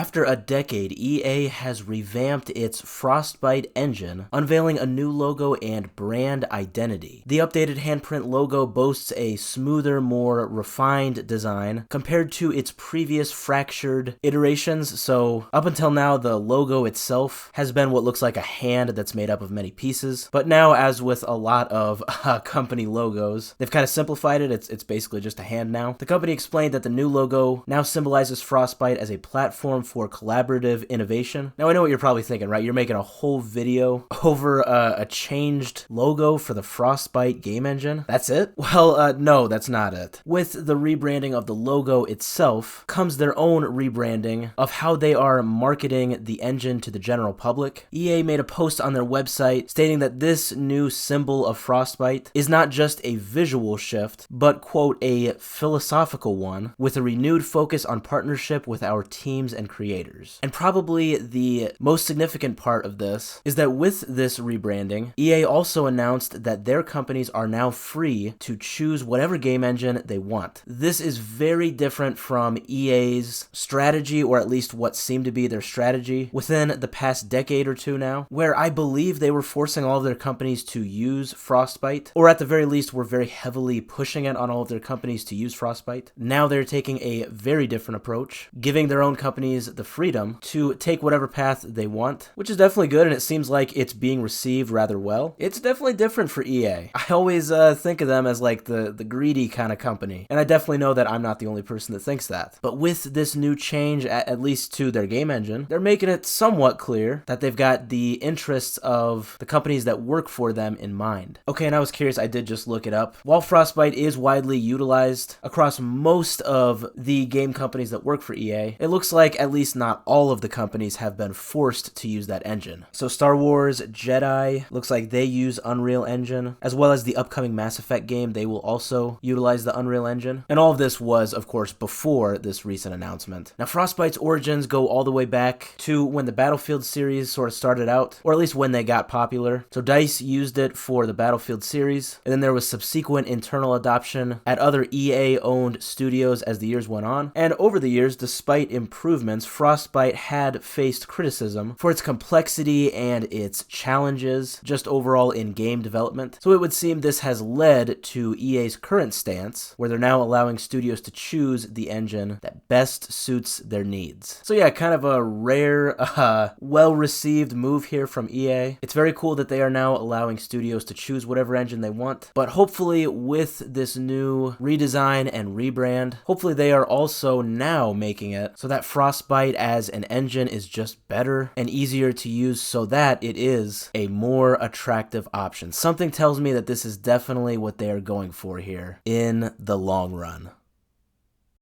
After a decade, EA has revamped its Frostbite engine, unveiling a new logo and brand identity. The updated handprint logo boasts a smoother, more refined design compared to its previous fractured iterations, so up until now the logo itself has been what looks like a hand that's made up of many pieces, but now, as with a lot of company logos, they've kind of simplified it. It's basically just a hand now. The company explained that the new logo now symbolizes Frostbite as a platform for collaborative innovation. Now I know what you're probably thinking, right? You're making a whole video over a changed logo for the Frostbite game engine? That's it? Well, no, that's not it. With the rebranding of the logo itself comes their own rebranding of how they are marketing the engine to the general public. EA made a post on their website stating that this new symbol of Frostbite is not just a visual shift, but, quote, a philosophical one with a renewed focus on partnership with our teams and creators. And probably the most significant part of this is that with this rebranding, EA also announced that their companies are now free to choose whatever game engine they want. This is very different from EA's strategy, or at least what seemed to be their strategy within the past decade or two now, where I believe they were forcing all of their companies to use Frostbite, or at the very least were very heavily pushing it on all of their companies to use Frostbite. Now they're taking a very different approach, giving their own companies the freedom to take whatever path they want, which is definitely good, and it seems like it's being received rather well. It's definitely different for EA. I always think of them as like the greedy kind of company, and I definitely know that I'm not the only person that thinks that. But with this new change, at least to their game engine, they're making it somewhat clear that they've got the interests of the companies that work for them in mind. Okay, and I was curious, I did just look it up. While Frostbite is widely utilized across most of the game companies that work for EA, it looks like at least not all of the companies have been forced to use that engine. So Star Wars Jedi looks like they use Unreal Engine, as well as the upcoming Mass Effect game, they will also utilize the Unreal Engine. And all of this was, of course, before this recent announcement. Now, Frostbite's origins go all the way back to when the Battlefield series sort of started out, or at least when they got popular. So DICE used it for the Battlefield series, and then there was subsequent internal adoption at other EA-owned studios as the years went on. And over the years, despite improvements, Frostbite had faced criticism for its complexity and its challenges just overall in game development. So it would seem this has led to EA's current stance, where they're now allowing studios to choose the engine that best suits their needs. So yeah, kind of a rare, well-received move here from EA. It's very cool that they are now allowing studios to choose whatever engine they want, but hopefully with this new redesign and rebrand, hopefully they are also now making it so that Frostbite as an engine is just better and easier to use, so that it is a more attractive option. Something tells me that this is definitely what they are going for here in the long run.